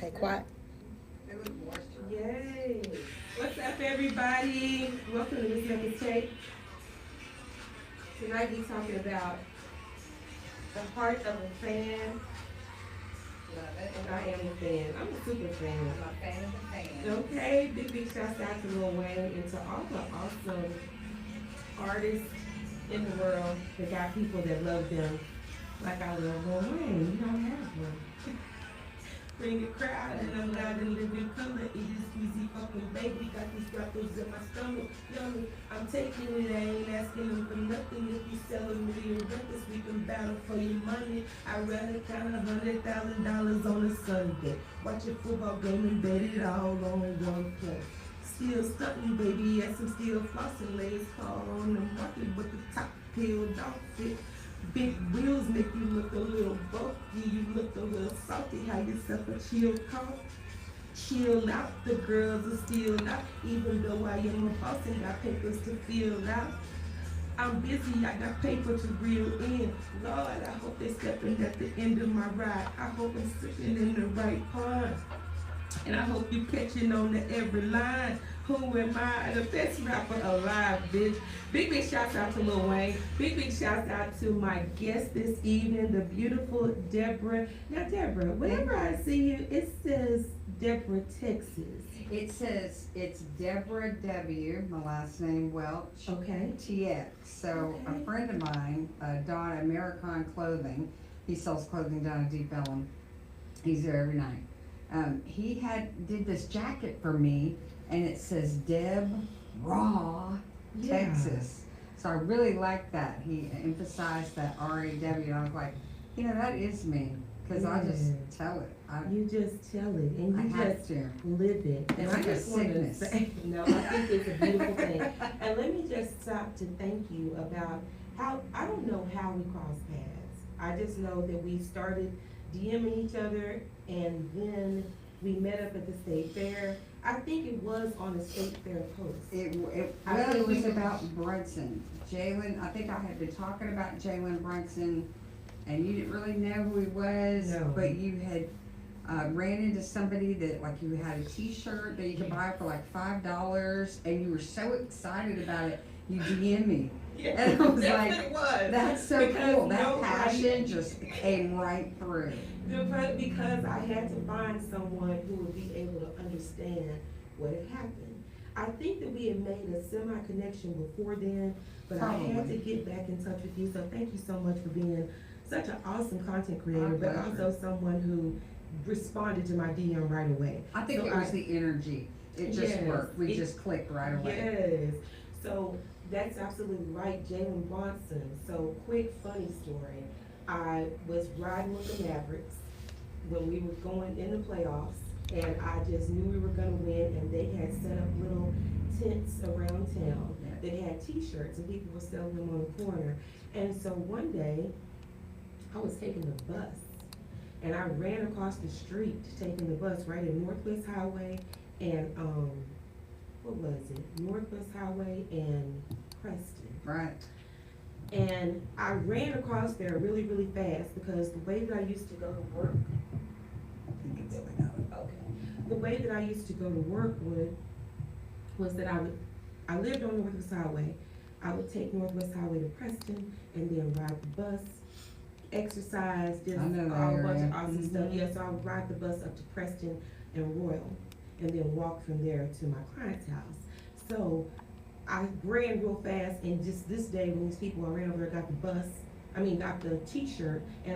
Okay, quiet. Yay! What's up, everybody? Welcome to Miss Mecca's Tape. Tonight we talking about the heart of a fan. Love it. And I am a fan. I'm a super fan. I'm a fan of the fan. Okay, big shouts out to Lil Wayne and to all the awesome artists in the world that got people that love them. Like I love Lil Wayne. You don't have one. Bring a crowd and I'm loud and living color. It is easy fucking baby. Got these rappers in my stomach. Yummy. I'm taking it. I ain't asking them for nothing. If you sell a million records, we can battle for your money. I'd rather count $100,000 on a Sunday. Watch a football game and bet it all on one play. Still stunting, baby. Yes, I'm still flossing. Legs call on the market, but the top pill don't fit. Big wheels make you look a little bulky, you look a little salty, how yourself a chill cough. Chill out, the girls are still out, even though I am a boss and got papers to fill out. I'm busy, I got paper to reel in. Lord, I hope they stepping at the end of my ride. I hope I'm sitting in the right pond. And I hope you catching on to every line. Who am I? The best rapper alive, bitch. Big shouts out to Lil Wayne. Big shouts out to my guest this evening, the beautiful Deborah. Now, Deborah, whenever I see you, it says Deborah, Texas. It says it's Deborah W., my last name Welch, Okay. TX. So Okay. a friend of mine, Don Americon Clothing, he sells clothing down in Deep Ellum. He's there every night. He did this jacket for me, and it says Deb Raw, Yeah. Texas. So I really like that. He emphasized that R-A-W. I was like, that is me, because I just tell it. You just tell it, and I you have just to. live it. And It's I like a just want to sickness. say, no, I think it's a beautiful thing. And let me just stop to thank you about how, I don't know how we crossed paths. I just know that we started DMing each other, and then we met up at the state fair. I think it was on a state fair post. It was about Brunson. Jalen, I think I had been talking about Jalen Brunson, and you didn't really know who he was, No. but you had ran into somebody that, like, you had a t-shirt that you could buy for like $5, and you were so excited about it, you DM'd me. Yeah, And I was that's like, what it was. that's so Because cool. That nobody- passion just came right through. Because I had to find someone who would be able to understand what had happened. I think that we had made a semi-connection before then, but I had Probably. to get back in touch with you, so thank you so much for being such an awesome content creator, My but pleasure. also someone who responded to my DM right away. I think So it was the energy. It just Yes, worked. We it- just clicked right away. Yes, so that's absolutely right, Jalen Bronson. So quick funny story. I was riding with the Mavericks when we were going in the playoffs, and I just knew we were gonna win, and they had set up little tents around town that had t-shirts, and people were selling them on the corner. And so one day, I was taking the bus, and I ran across the street taking the bus right at Northwest Highway and, what was it? Northwest Highway and Preston. Right. And I ran across there really, really fast because the way that I used to go to work, I think it's okay. the way that I used to go to work was that I lived on Northwest Highway. I would take Northwest Highway to Preston and then ride the bus, exercise, just I know that all a bunch area. of awesome stuff. Yeah, so I would ride the bus up to Preston and Royal and then walk from there to my client's house. So I ran real fast, and just this day when these people, I ran over, got got the t-shirt, and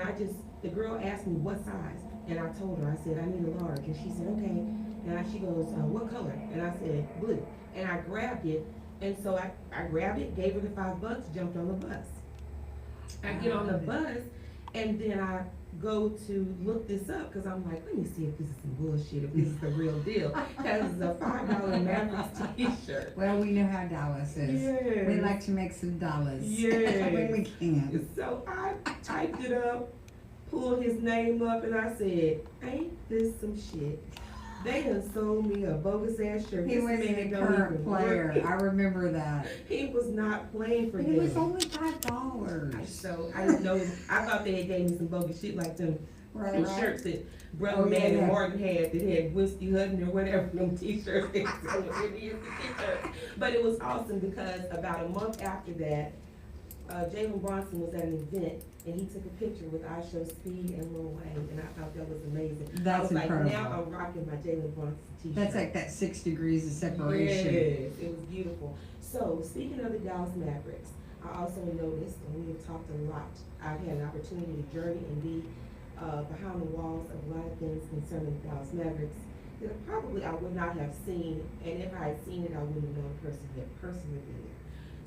the girl asked me what size, and I told her, I said, I need a large, and she said, okay, and she goes, what color? And I said, blue, and I grabbed it, and so I grabbed it, gave her the $5, jumped on the bus. I get on the bus, and then I go to look this up, because I'm like, let me see if this is some bullshit, if this is the real deal, because it's a $5 Mavericks t-shirt. Well, we know how Dallas is. Yes. We like to make some dollars. Yes. When we can. So I typed it up, pulled his name up, and I said, ain't this some shit? They done sold me a bogus ass shirt. He This was man a don't current even player. work. I remember that. He was not playing for It them. was only $5. So I didn't know. I thought they had gave me some bogus shit like them Right, right. shirts that Brother Oh, yeah, Man yeah. and Martin had that had Winston Hutton or whatever, them t-shirts, they selling Indian t-shirts. But it was awesome because about a month after that, Jalen Bronson was at an event and he took a picture with I Show Speed and Lil Wayne, and I thought that was amazing. I That's was like, incredible. now I'm rocking my Jalen Bronson t-shirt. That's like that 6 degrees of separation. Yes, it was beautiful. So, speaking of the Dallas Mavericks, I also noticed, and we have talked a lot, I've had an opportunity to journey and be behind the walls of a lot of things concerning the Dallas Mavericks that probably I would not have seen, and if I had seen it, I wouldn't have known a person that personally been there.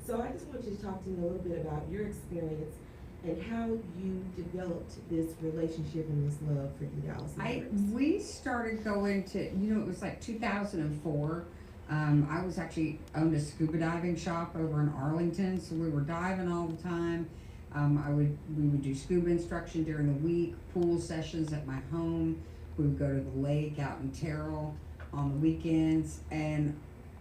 So I just want you to talk to me a little bit about your experience and how you developed this relationship and this love for the Dallas Mavericks. We started going to, it was like 2004. I was actually owned a scuba diving shop over in Arlington, so we were diving all the time. We would do scuba instruction during the week, pool sessions at my home. We would go to the lake out in Terrell on the weekends, and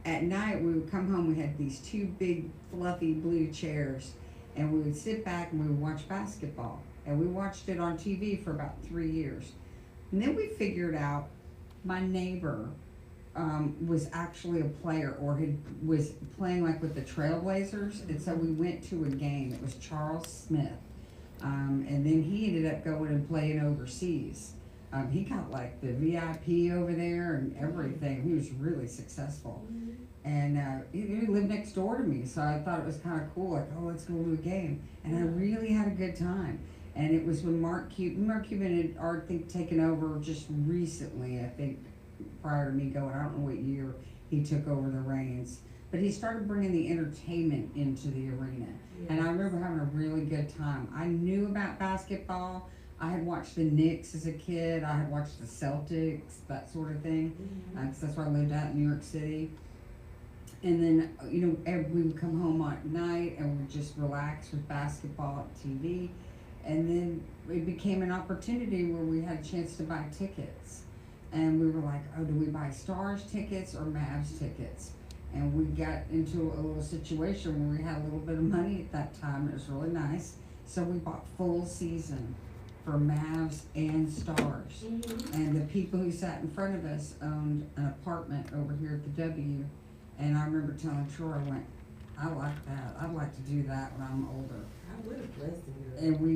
at night we would come home. We had these 2 big fluffy blue chairs, and we would sit back and we would watch basketball. And we watched it on TV for about 3 years. And then we figured out my neighbor was actually a player, or was playing like with the Trailblazers, and so we went to a game. It was Charles Smith, and then he ended up going and playing overseas. He got like the VIP over there and everything. He was really successful, and he lived next door to me, so I thought it was kind of cool. Like, oh, let's go to a game, and I really had a good time. And it was when Mark Cuban had already taken over just recently, I think. Prior to me going, I don't know what year he took over the reins, but he started bringing the entertainment into the arena. Yes. And I remember having a really good time. I knew about basketball. I had watched the Knicks as a kid. I had watched the Celtics, that sort of thing, because that's where I lived out in New York City. And then, we would come home at night and we'd just relax with basketball at TV. And then it became an opportunity where we had a chance to buy tickets. And we were like, oh, do we buy Stars tickets or Mavs tickets? And we got into a little situation where we had a little bit of money at that time. It was really nice. So we bought full season for Mavs and Stars. And the people who sat in front of us owned an apartment over here at the W. And I remember telling Troy, I went, I like that. I'd like to do that when I'm older. I would have blessed you. And we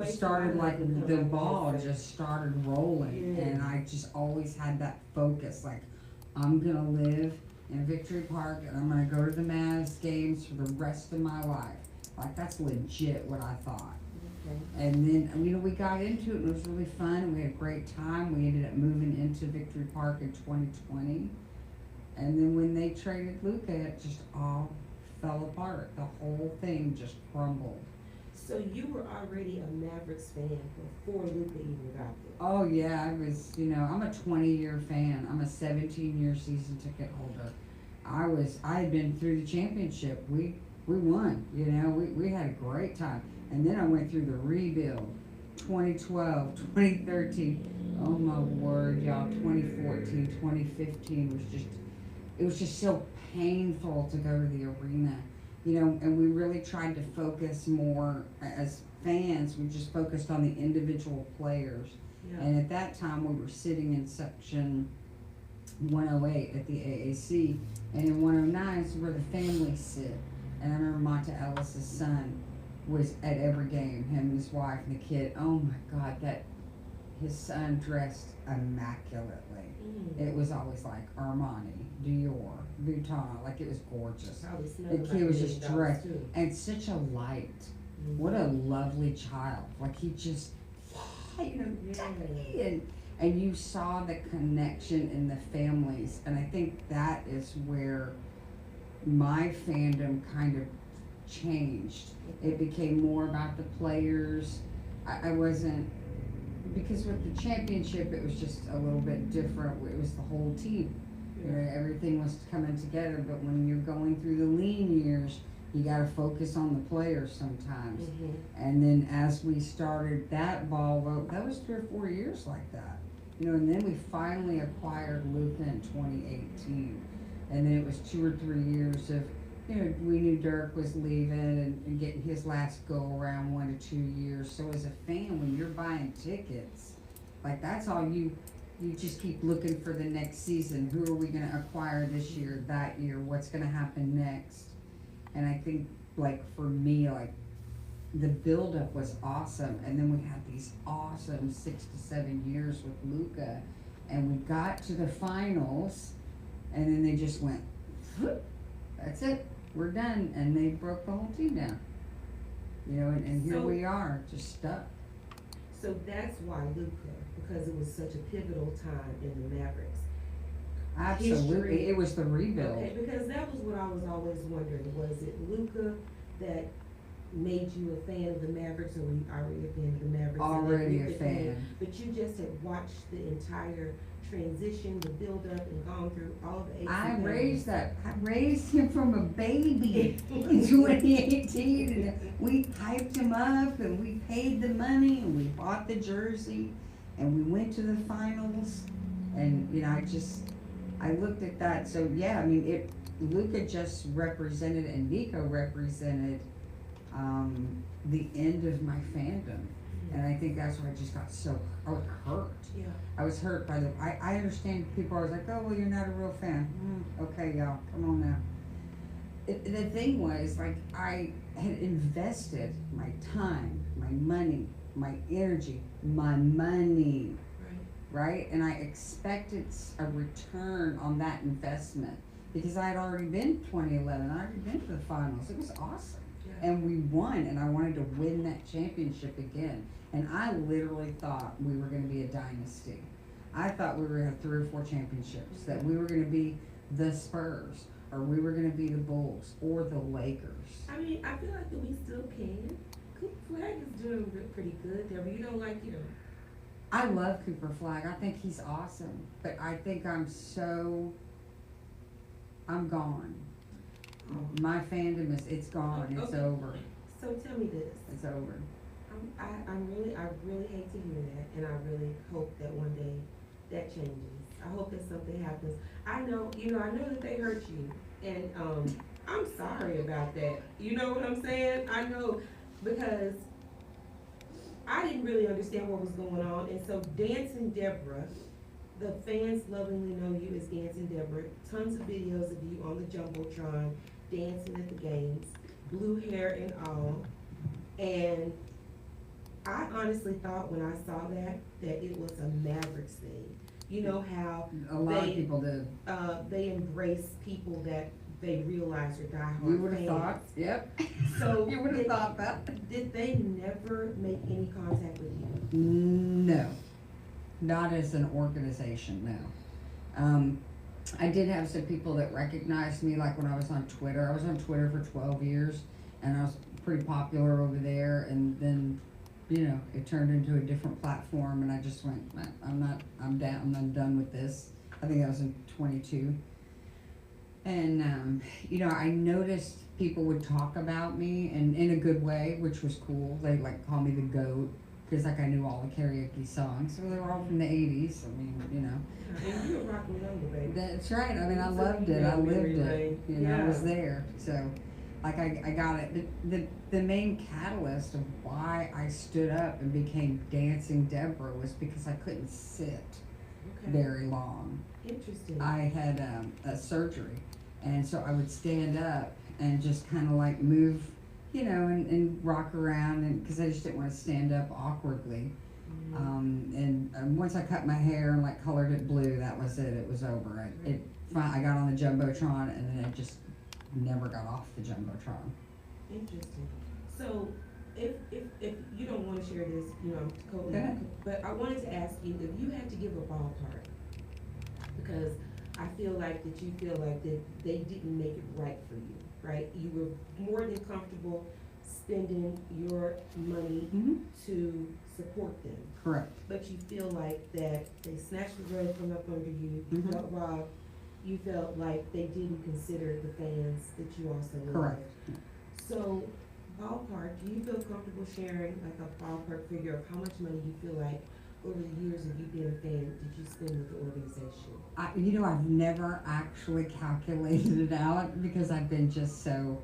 started like the ball just started rolling, and I just always had that focus, like I'm gonna live in Victory Park and I'm gonna go to the Mavs games for the rest of my life. Like that's legit what I thought. Okay. And then we got into it and it was really fun and we had a great time. We ended up moving into Victory Park in 2020, and then when they traded Luka, it just all fell apart. The whole thing just crumbled. So you were already a Mavericks fan before Luka even got there? Oh yeah, I was, I'm a 20-year fan. I'm a 17-year season ticket holder. I had been through the championship. We won, we had a great time. And then I went through the rebuild, 2012, 2013. Oh my word, y'all, 2014, 2015 was just so painful to go to the arena. And we really tried to focus more as fans. We just focused on the individual players. Yeah. And at that time, we were sitting in section 108 at the AAC, and in 109 is where the families sit. And I remember Monta Ellis' son was at every game, him and his wife and the kid. Oh my God, his son dressed immaculately. It was always like Armani, Dior, Vuitton, like it was gorgeous. The kid was just dressed, and such a light. What a lovely child. Like he just, and you saw the connection in the families, and I think that is where my fandom kind of changed. It became more about the players. I wasn't, because with the championship it was just a little bit different. It was the whole team. Everything was coming together, but when you're going through the lean years, you got to focus on the players sometimes. And then as we started that ball, that was 3 or 4 years like that. And then we finally acquired Luka in 2018. And then it was 2 or 3 years of, we knew Dirk was leaving and getting his last go around 1 to 2 years. So as a fan, when you're buying tickets, Like, that's all you just keep looking for the next season. Who are we gonna acquire this year, that year? What's gonna happen next? And I think, like, for me, like, the buildup was awesome. And then we had these awesome 6 to 7 years with Luca. And we got to the finals, and then they just went, whoop, that's it, we're done. And they broke the whole team down. You know, and here So- we are, just stuck. So that's why Luca, because it was such a pivotal time in the Mavericks. Absolutely, History. it was the rebuild. Okay, because that was what I was always wondering. Was it Luca that made you a fan of the Mavericks, or were you already a fan of the Mavericks? and then Already a Luka came, fan. But you just had watched the entire transition, the build up, and gone through all the 18 I raised him from a baby in 2018, and we hyped him up, and we paid the money, and we bought the jersey, and we went to the finals, and, you know, I looked at that, so yeah, I mean, Luka just represented, and Nico represented, the end of my fandom, and I think that's why I just got I was hurt. Yeah. I was hurt by I understand people are like, oh, well, you're not a real fan. Okay, y'all, come on now. The thing was, like, I had invested my time, my money, my energy, my money, right? And I expected a return on that investment because I had already been 2011. I had already been to the finals. It was awesome. Yeah. And we won, and I wanted to win that championship again. And I literally thought we were going to be a dynasty. I thought we were going to have 3 or 4 championships, that we were going to be the Spurs, or we were going to be the Bulls, or the Lakers. I mean, I feel like that we still can. Cooper Flag is doing pretty good there, but you don't like, you know. I love Cooper Flag. I think he's awesome. But I think I'm gone. My fandom it's gone. It's Okay. over. So tell me this. It's over. I really hate to hear that, and I really hope that one day that changes. I hope that something happens. I know that they hurt you, and I'm sorry about that. You know what I'm saying? I know, because I didn't really understand what was going on, and so Dancing Deborah, the fans lovingly know you as Dancing Deborah. Tons of videos of you on the jumbotron dancing at the games, blue hair and all, and I honestly thought when I saw that it was a Mavericks thing. You know how A lot of people did. they embrace people that they realize are diehard You would have fans. thought. Yep. So You would have thought that. Did they never make any contact with you? No, not as an organization, no. I did have some people that recognized me, like when I was on Twitter. I was on Twitter for 12 years, and I was pretty popular over there, and then, you know, it turned into a different platform, and I just went, I'm done with this. I think I was in 22. And, you know, I noticed people would talk about me, and in a good way, which was cool. They like call me the GOAT, because like I knew all the karaoke songs. So they were all from the 80s. I mean, you know. And you were rocking number, baby. That's right. I mean, I So loved you it. know I lived memory it. lane. You know, I was Yeah. there. So, like, I got it. The main catalyst of why I stood up and became Dancing Deborah was because I couldn't sit Okay. very long. Interesting. I had a surgery, and so I would stand up and just kind of like move, you know, and rock around, and because I just didn't want to stand up awkwardly. And once I cut my hair and like colored it blue, that was it. It was over. I got on the jumbotron, and then it just never got off the jumbotron. Interesting. So, if you don't want to share this, you know, totally. Go ahead. But I wanted to ask you if you had to give a ballpark, because I feel like that you feel like that they didn't make it right for you, right? You were more than comfortable spending your money Mm-hmm. to support them, Correct. but you feel like that they snatched the rug from up under you, you Mhm. felt robbed, you felt like they didn't consider the fans that you also loved. Correct. So, ballpark, do you feel comfortable sharing like a ballpark figure of how much money you feel like over the years of you being a fan did you spend with the organization? You know, I've never actually calculated it out because I've been just so.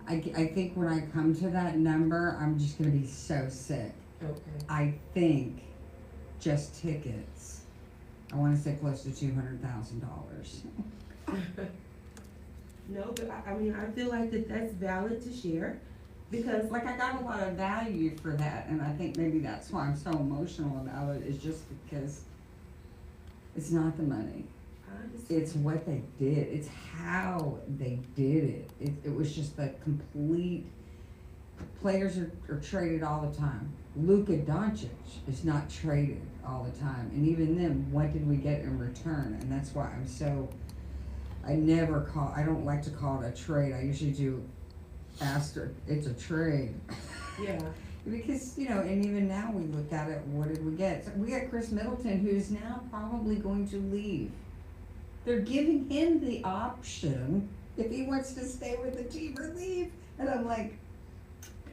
I think when I come to that number, I'm just going to be so sick. Okay. I think just tickets, I want to say close to $200,000. No, but I mean, I feel like that's valid to share, because Like, I got a lot of value for that, and I think maybe that's why I'm so emotional about it, is just because it's not the money. I understand. It's what they did. It's how they did it. It was just the complete. Players are traded all the time. Luka Doncic is not traded all the time, and even then, what did we get in return? And that's why I'm so. I don't like to call it a trade. I usually do. It's a trade. Yeah. Because, and even now we look at it, what did we get? So we got Chris Middleton, who's now probably going to leave. They're giving him the option if he wants to stay with the team or leave. And I'm like,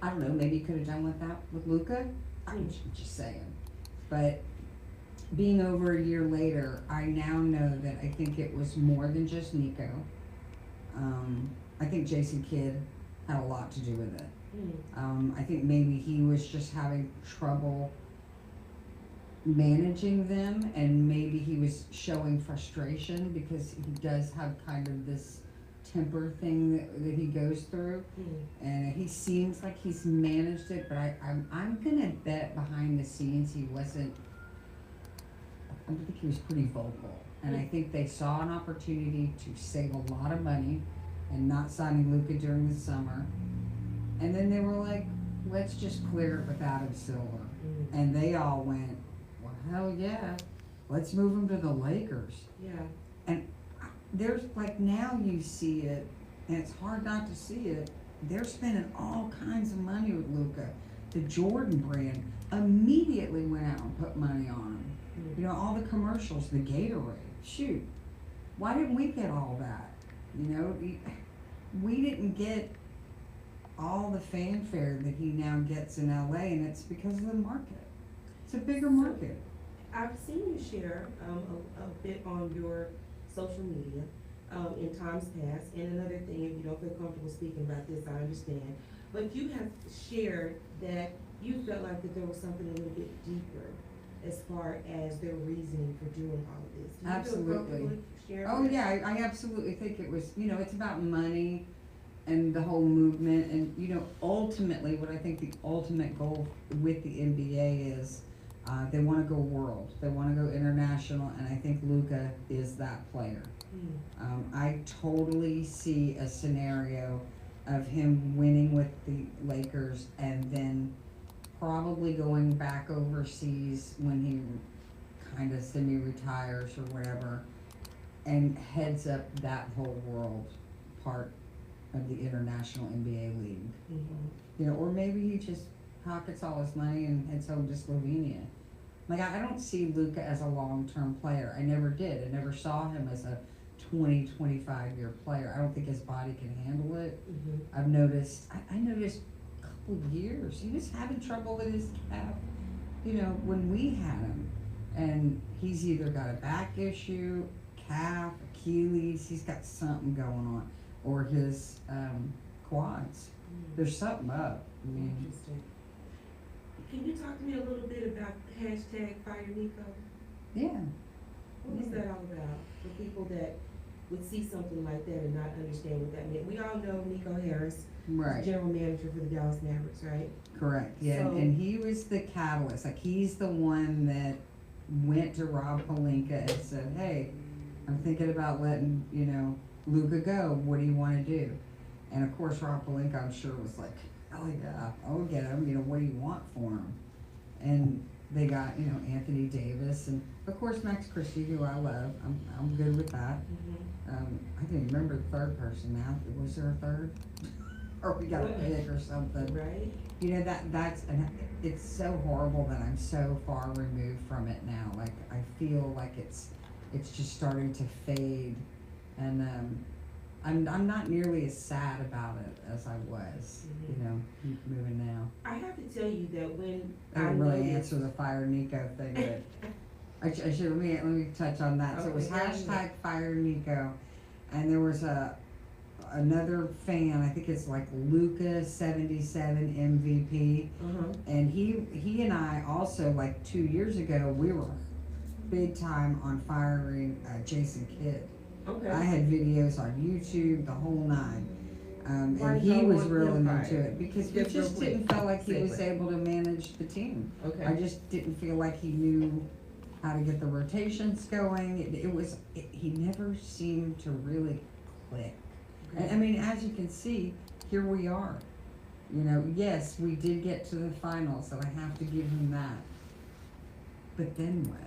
I don't know, maybe you could have done with that with Luka. I'm just saying. But being over a year later, I now know that I think it was more than just Nico. I think Jason Kidd had a lot to do with it. I think maybe he was just having trouble managing them, and maybe he was showing frustration because he does have kind of this temper thing that he goes through, and he seems like he's managed it, but I'm gonna bet behind the scenes he wasn't. I think he was pretty vocal, and I think they saw an opportunity to save a lot of money and not signing Luka during the summer. And then they were like, let's just clear it with Adam Silver. And they all went, well, hell yeah, let's move him to the Lakers. Yeah. And there's like, now you see it, and it's hard not to see it. They're spending all kinds of money with Luka. The Jordan brand immediately went out and put money on him. All the commercials, the Gatorade. Shoot, why didn't we get all that? We didn't get all the fanfare that he now gets in LA, and it's because of the market. It's a bigger market. I've seen you share a bit on your social media in times past, and another thing, if you don't feel comfortable speaking about this, I understand, but you have shared that you felt like that there was something a little bit deeper as far as their reasoning for doing all of this. Do you Absolutely. feel comfortable sharing Oh that? yeah, I absolutely think it was, it's about money and the whole movement, and ultimately what I think the ultimate goal with the NBA is they want to go world, they want to go international, and I think Luka is that player. I totally see a scenario of him winning with the Lakers and then probably going back overseas when he kind of semi-retires or whatever, and heads up that whole world part of the international NBA league. Or maybe he just pockets all his money and heads home to Slovenia. Like, I don't see Luka as a long-term player. I never did. I never saw him as a 25-year player. I don't think his body can handle it. I've noticed, I noticed a couple of years, he was having trouble with his calf, when we had him. And he's either got a back issue, calf, Achilles, he's got something going on. Or his quads. There's something up. Interesting. Can you talk to me a little bit about #FireNico? Yeah. What was that all about? For people that would see something like that and not understand what that meant. We all know Nico Harris, Right. general manager for the Dallas Mavericks, right? Correct. Yeah, So- and he was the catalyst. Like, he's the one that went to Rob Pelinka and said, "Hey, I'm thinking about letting Luka go. What do you want to do?" And of course, Rob Pelinka, I'm sure, was like, "Oh yeah, I'll get him. What do you want for him?" And they got Anthony Davis, and of course Max Christie, who I love. I'm good with that. I didn't remember the third person now. Was there a third? Or we got a pick or something. Right. It's so horrible that I'm so far removed from it now. Like, I feel like it's just starting to fade, and I'm not nearly as sad about it as I was. Moving now. I have to tell you that when I didn't really noticed- answer the Fire Nico thing, but I should let me touch on that. So it was Okay, go ahead. #Fire Nico, and there was a another fan. I think it's like Luca 77 MVP, and he and I also, like 2 years ago, we were big time on firing Jason Kidd. Okay. I had videos on YouTube, the whole nine. Why And did he y'all was want really him into fired? it because we Just real just quick. didn't feel like he was Segue. able to manage the team. Okay. I just didn't feel like he knew how to get the rotations going. He never seemed to really click. And, I mean, as you can see, here we are. You know, yes, we did get to the finals, and I have to give him that. But then what?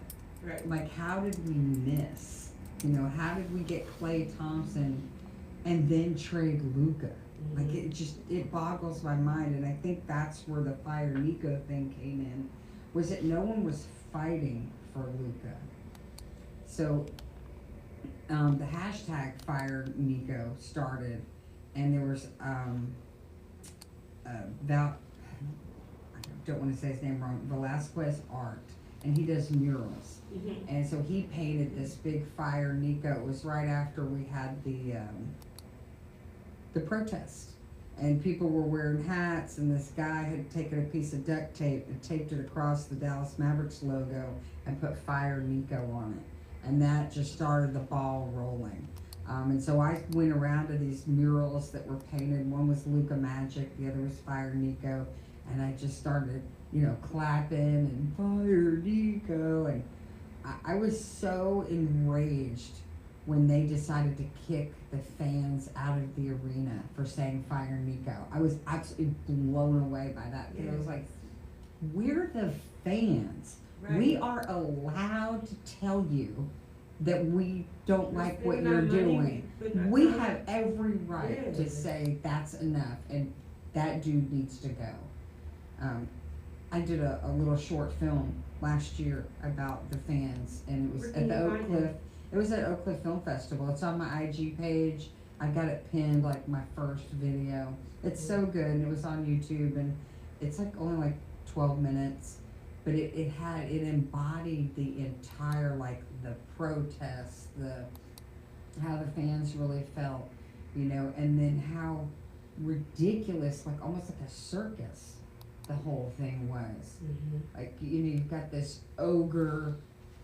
Right. Like, how did we miss? You know, how did we get Klay Thompson and then trade Luka? Like, it boggles my mind, and I think that's where the Fire Nico thing came in, was that no one was fighting for Luka. So, the hashtag Fire Nico started, and there was, I don't want to say his name wrong, Velasquez Art, and he does murals. And so he painted this big Fire Nico. It was right after we had the protest, and people were wearing hats, and this guy had taken a piece of duct tape and taped it across the Dallas Mavericks logo and put Fire Nico on it, and that just started the ball rolling. And so I went around to these murals that were painted. One was Luka Magic, the other was Fire Nico, and I just started, you know, clapping and Fire Nico, and I was so enraged when they decided to kick the fans out of the arena for saying Fire Nico. I was absolutely blown away by that, because I was like, we're the fans. Right. We are allowed to tell you that we don't like what you're doing. We have every right to say that's enough, and that dude needs to go. I did a little short film last year about the fans, and it was at the Oak Cliff. It was at Oak Cliff Film Festival. It's on my IG page. I got it pinned, like my first video. It's so good, and it was on YouTube, and it's like only like 12 minutes, but it embodied the entire, like, the protests, how the fans really felt, you know, and then how ridiculous, like almost like a circus, the whole thing was. Like, you know, you've got this ogre,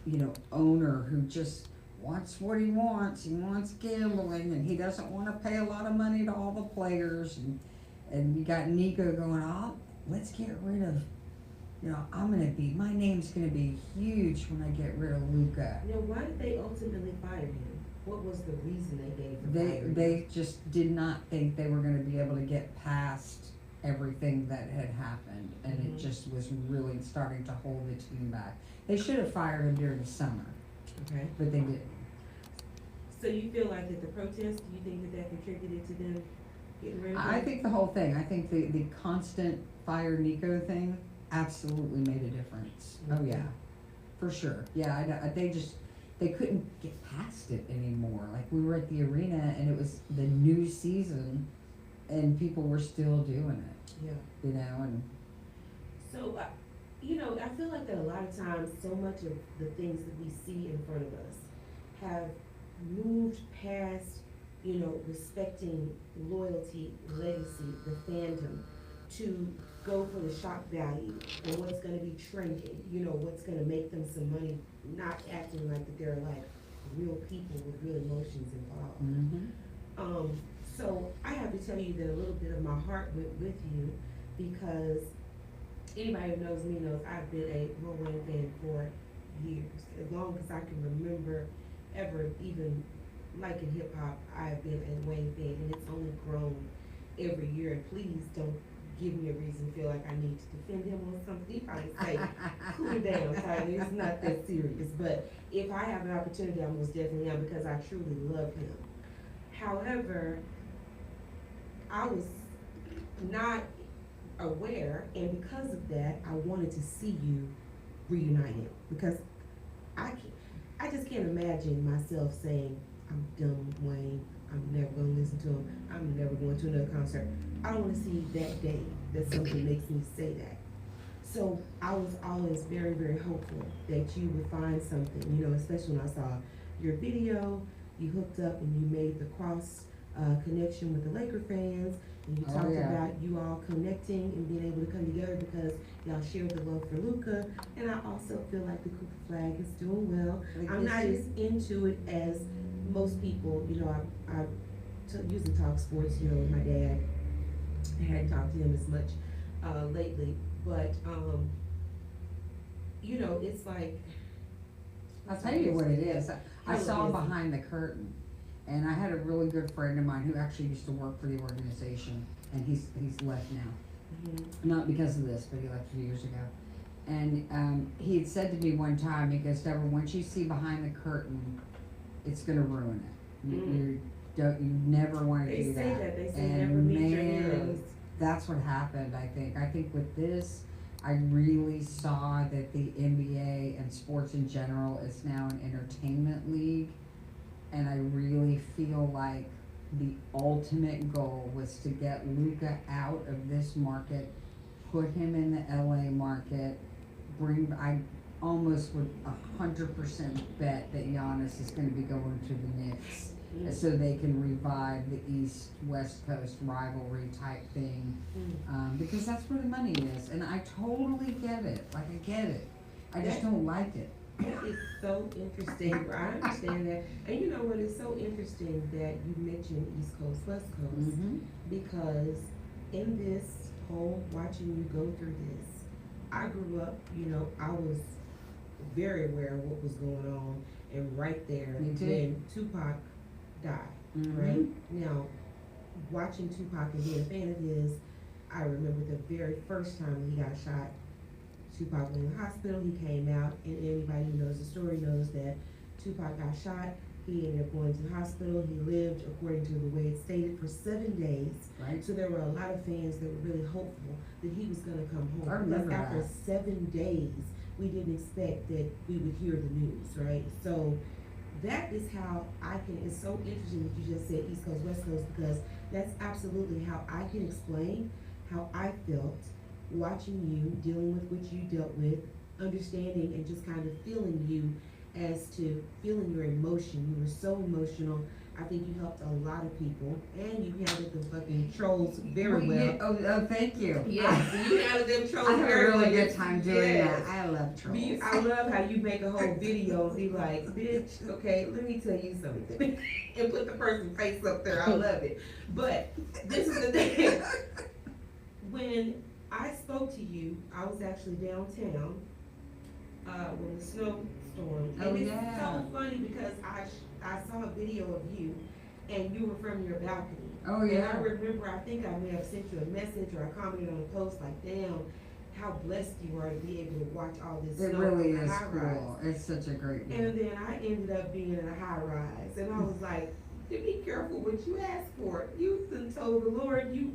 you know, owner who just wants what he wants. He wants gambling, and he doesn't want to pay a lot of money to all the players. And you got Nico going, oh, let's get rid of, you know, my name's gonna be huge when I get rid of Luka. Now, why did they ultimately fire him? What was the reason they gave for firing him? They just did not think they were gonna be able to get past everything that had happened, and it just was really starting to hold the team back. They should have fired him during the summer. Okay. But they didn't. So you feel like that the protest, do you think that contributed to them getting rid of him? I think the whole thing, I think the constant Fire Nico thing absolutely made a difference. Oh yeah, for sure. Yeah, they couldn't get past it anymore. Like, we were at the arena, and it was the new season, and people were still doing it. Yeah. You know, and so, you know, I feel like that a lot of times, so much of the things that we see in front of us have moved past, you know, respecting loyalty, legacy, the fandom, to go for the shock value and what's going to be trending, you know, what's going to make them some money, not acting like that they're like real people with real emotions involved. So I have to tell you that a little bit of my heart went with you, because anybody who knows me knows I've been a Lil Wayne fan for years. As long as I can remember ever even liking hip hop, I've been a Wayne fan, and it's only grown every year. And please don't give me a reason to feel like I need to defend him or something. You probably say, cool down, Tyler, it's not that serious. But if I have an opportunity, I most definitely am, because I truly love him. However, I was not aware, and because of that, I wanted to see you reunite him, because I just can't imagine myself saying, I'm done with Wayne, I'm never going to listen to him, I'm never going to another concert. I don't want to see that day that something makes me say that. So I was always very, very hopeful that you would find something, you know, especially when I saw your video, you hooked up and you made the cross connection with the Laker fans. And you Oh, talked yeah. about you all connecting and being able to come together because y'all share the love for Luca. And I also feel like the Cooper flag is doing well. Like I'm this not is- as into it as most people. I usually talk sports, with my dad. I hadn't talked to him as much lately, but it's like I'll tell you what it is. I Hella saw busy. behind the curtain, and I had a really good friend of mine who actually used to work for the organization, and he's left now. Mhm. Not because of this, but he left a few years ago. And he had said to me one time, he goes, Deborah, once you see behind the curtain, it's gonna ruin it. You never want to They do say that. that. They say And never meet your man, heroes. that's what happened, I think. I think with this, I really saw that the NBA and sports in general is now an entertainment league. And I really feel like the ultimate goal was to get Luka out of this market, put him in the LA market, I almost would 100% bet that Giannis is gonna be going to the Knicks. Mm. So they can revive the East-West Coast rivalry type thing, because that's where the money is, and I totally get it, like I get it, I just don't like it. It's so interesting. I understand that. And you know what? It's so interesting that you mentioned East Coast, West Coast, Mm-hmm. because in this whole watching you go through this, I grew up, I was very aware of what was going on, and right there Me too. when Tupac died, Mm-hmm. right? Now, watching Tupac and being a fan of his, I remember the very first time he got shot. Tupac went in the hospital, he came out, and anybody who knows the story knows that Tupac got shot. He ended up going to the hospital. He lived, according to the way it stated, for 7 days. Right. So there were a lot of fans that were really hopeful that he was going to come home. I remember because after that. 7 days, we didn't expect that we would hear the news, right? So that is how it's so interesting that you just said East Coast, West Coast, because that's absolutely how I can explain how I felt watching you, dealing with what you dealt with, understanding and just kind of feeling you as to feeling your emotion. You were so emotional. I think you helped a lot of people, and you handled the fucking trolls very well. Oh, thank you. Yes, you handled them trolls I have a very well. really good time doing Yes. that. I love trolls. I love how you make a whole video and be like, bitch, okay, let me tell you something. And put the person's face up there. I love it. But this is the thing. When I spoke to you, I was actually downtown when the snowstorm. And Oh, it's yeah. so funny because I saw a video of you and you were from your balcony. Oh, And yeah. I remember, I think I may have sent you a message or I commented on a post like, damn, how blessed you are to be able to watch all this It snow really on a is high rise. cool. It's such a great And view. then I ended up being in a high rise, and I was like, be careful what you ask for. You done told the Lord you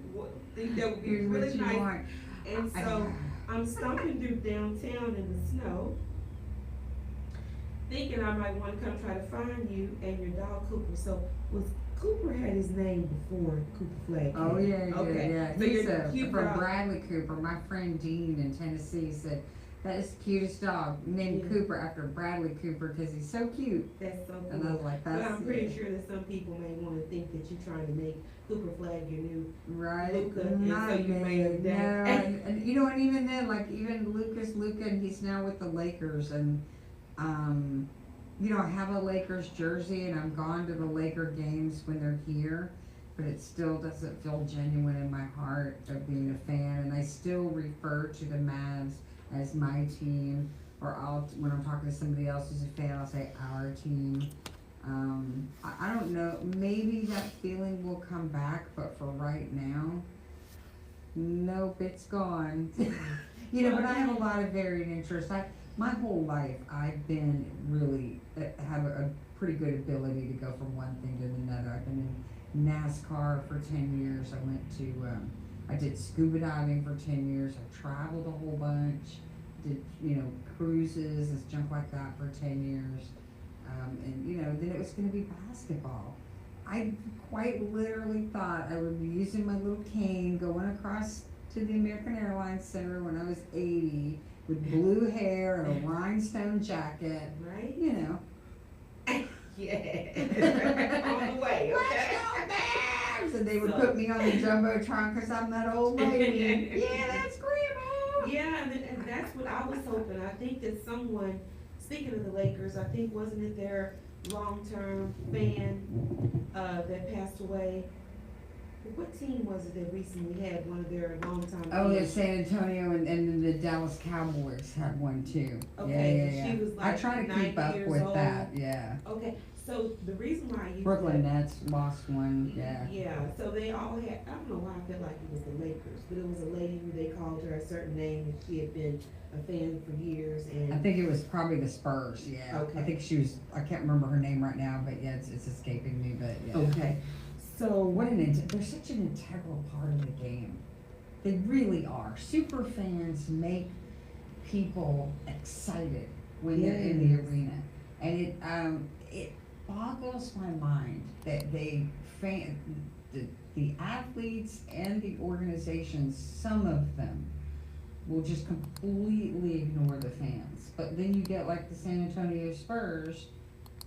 think that would be Here's really what you nice. want. And so I'm stomping through downtown in the snow, thinking I might want to come try to find you and your dog Cooper. So Cooper had his name before Cooper Flag. Oh, yeah, Okay. yeah. So He's you're cute from dog. Bradley Cooper. My friend Dean in Tennessee said, that is the cutest dog, named Yeah. Cooper after Bradley Cooper because he's so cute. That's so And I cool. was like, But that's I'm pretty sure that some people may want to think that you're trying to make Cooper Flag your new. Right? Luca, and Not so you me. made No, that. and and even then, like even Luca, and he's now with the Lakers, and I have a Lakers jersey, and I'm gone to the Laker games when they're here, but it still doesn't feel genuine in my heart of being a fan, and I still refer to the Mavs as my team, or when I'm talking to somebody else who's a fan, I'll say our team. I don't know, maybe that feeling will come back, but for right now, nope, it's gone. But I have a lot of varied interests. My whole life, I've been really, have a pretty good ability to go from one thing to another. I've been in NASCAR for 10 years. I did scuba diving for 10 years. I traveled a whole bunch, did, cruises and junk like that for 10 years. Then it was going to be basketball. I quite literally thought I would be using my little cane going across to the American Airlines Center when I was 80 with blue hair and a rhinestone jacket, Right? Yeah. On the way, okay? Let's go times, and they would So- put me on the jumbotron because I'm that old lady. Yeah, that's grandma. Yeah, and that's what I was hoping. I think that someone, speaking of the Lakers, I think wasn't it their long-term fan, that passed away? What team was it that recently had one of their longtime Oh, fans? the San Antonio and then the Dallas Cowboys had one too. Okay, yeah. she was I like try to 90 keep up years with old. that. Yeah. Okay, so the reason why I use Brooklyn that, Nets lost one. Yeah. yeah, so they all had, I don't know why I felt like it was the Lakers, but it was a lady who they called her a certain name, and she had been a fan for years, I and, think it was probably the Spurs. Yeah. Okay. I think she was. I can't remember her name right now, but yeah, it's escaping me. But yeah. okay, so, They're such an integral part of the game. They really are. Super fans make people excited when they're in the Yes. arena, and it boggles my mind that the athletes and the organizations, some of them will just completely ignore the fans. But then you get like the San Antonio Spurs,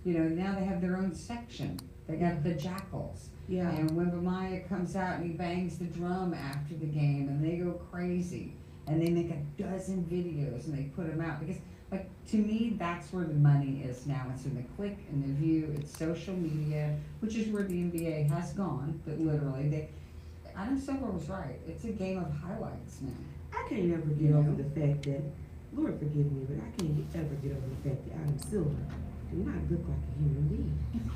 now they have their own section. They got the Jackals. yeah, And when Bamaya comes out and he bangs the drum after the game and they go crazy and they make a dozen videos and they put them out because, like, to me, that's where the money is now. It's in the click and the view. It's social media, which is where the NBA has gone. But literally, Adam Silver was right. It's a game of highlights now. I can't ever get over the fact that, Lord forgive me, but I can't ever get over the fact that Adam Silver do not look like a human being.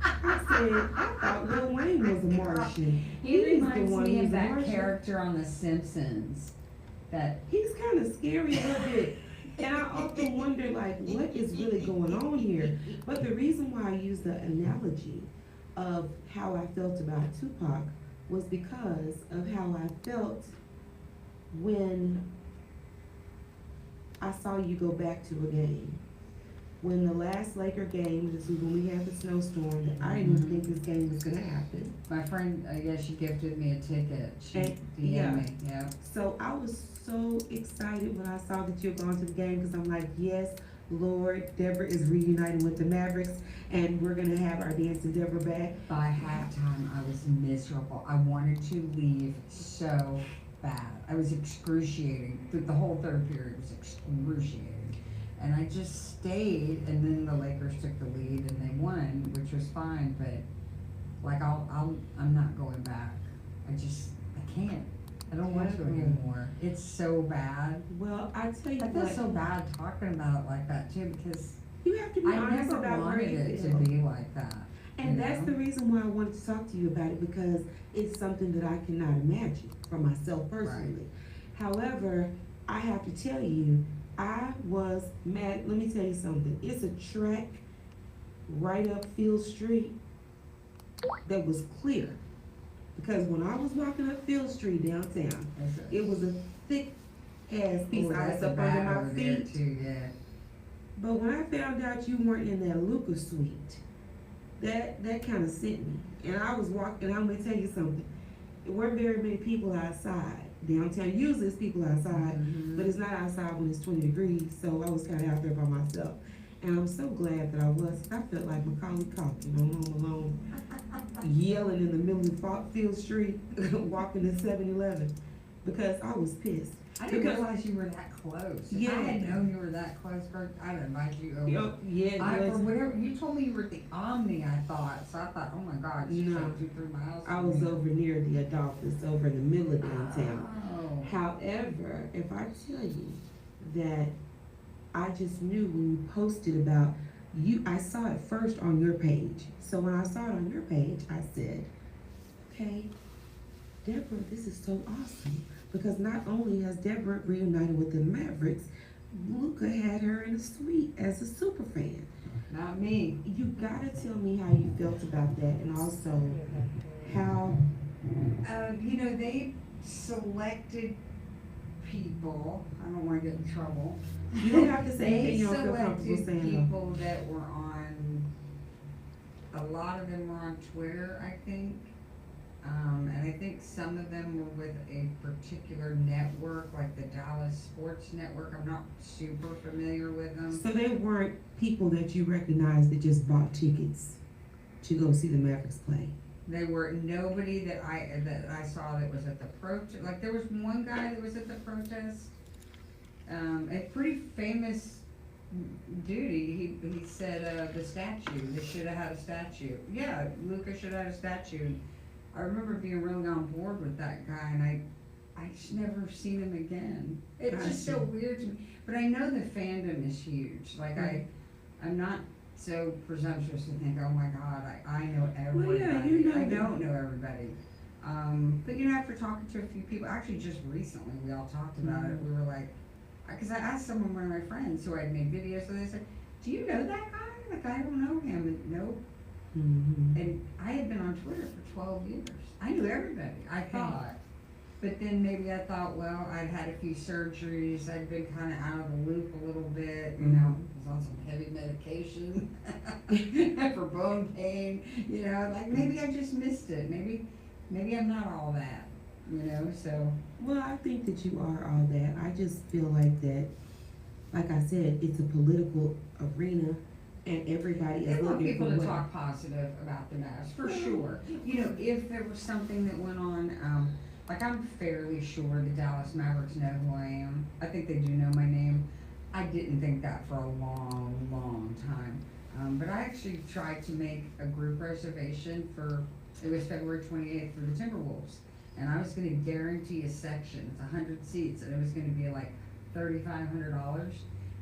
I said, I thought Lil Wayne was a Martian. He He's the reminds one me who's of a that Martian. character on The Simpsons. That He's kind of scary a little bit. And I often wonder, like, what is really going on here? But the reason why I use the analogy of how I felt about Tupac was because of how I felt when I saw you go back to a game. When the last Laker game, this was when we had the snowstorm, I didn't even think this game was gonna happen. my friend, she gifted me a ticket. She And- DM'd me. Yeah. So I was so excited when I saw that you were going to the game, because I'm like, yes, Lord, Deborah is reuniting with the Mavericks, and we're gonna have our dancing Deborah back. By halftime, I was miserable. I wanted to leave so bad. I was excruciating. The whole third period was excruciating. And I just stayed, and then the Lakers took the lead and they won, which was fine. But like, I'm not going back. I can't. I don't want to anymore. It's so bad. Well, I tell you I feel what, so bad talking about it like that too, because you have to be I honest never about where wanted you it to feel. be like that. And you that's know? the reason why I wanted to talk to you about it, because it's something that I cannot imagine for myself personally. However, I have to tell you, I was mad. Let me tell you something. It's a track right up Field Street that was clear. Because when I was walking up Field Street downtown, it was a thick ass piece of ice up under my feet. Too, yeah. But when I found out you weren't in that Luca suite, that kind of sent me. And I was walking, I'm gonna tell you something. There weren't very many people outside downtown. Usually it's people outside, Mhm. but it's not outside when it's 20 degrees. So I was kind of out there by myself. And I'm so glad that I was. I felt like Macaulay Culkin on Home Alone, yelling in the middle of Field Street, walking to 7-Eleven, because I was pissed. I didn't Because- realize you were that close. If Yeah. I had known you were that close, Kurt, I'd invite you over. Yeah, I, it for was- whatever, you told me you were at the Omni, I thought, so I thought, oh my God, you No. drove 2-3 miles. I from was me. over near the Adolphus, over in the middle of downtown. Oh. However, if I tell you that I just knew when you posted about you, I saw it first on your page. So when I saw it on your page, I said, okay, Deborah, this is so awesome. Because not only has Deborah reunited with the Mavericks, Luca had her in a suite as a super fan. Not me. You gotta tell me how you felt about that, and also how, They selected people, I don't wanna get in trouble. you don't have to say anything They you don't feel comfortable selected saying. though. people that were on, a lot of them were on Twitter, I think. And I think some of them were with a particular network, like the Dallas Sports Network. I'm not super familiar with them. So they weren't people that you recognized that just bought tickets to go see the Mavericks play. They were nobody that I saw that was at the protest. Like there was one guy that was at the protest, a pretty famous dude. He said the statue. They should have had a statue. Yeah, Lucas should have had a statue. I remember being really on board with that guy, and I just never seen him again. It's just so weird to me. But I know the fandom is huge. Like I'm not so presumptuous to think, oh my God, I know everybody. Well, yeah, you know I don't know everybody. But you know, after talking to a few people, actually just recently, we all talked about it. We were like, because I asked one of my friends who I had made videos, so they said, do you know that guy? Like, I don't know him. And nope. And I had been on Twitter for 12 years. I knew everybody, I thought. But then maybe I thought, well, I'd had a few surgeries, I'd been kind of out of the loop a little bit, you know, was on some heavy medication for bone pain, you know, like maybe I just missed it. Maybe I'm not all that, you know, so. Well, I think that you are all that. I just feel like that, like I said, it's a political arena and everybody is They want looking people for to what. talk positive about the mask, for sure. You know, if there was something that went on, like I'm fairly sure the Dallas Mavericks know who I am. I think they do know my name. I didn't think that for a long, long time. But I actually tried to make a group reservation it was February 28th for the Timberwolves. And I was gonna guarantee a section, it's 100 seats, and it was gonna be like $3,500.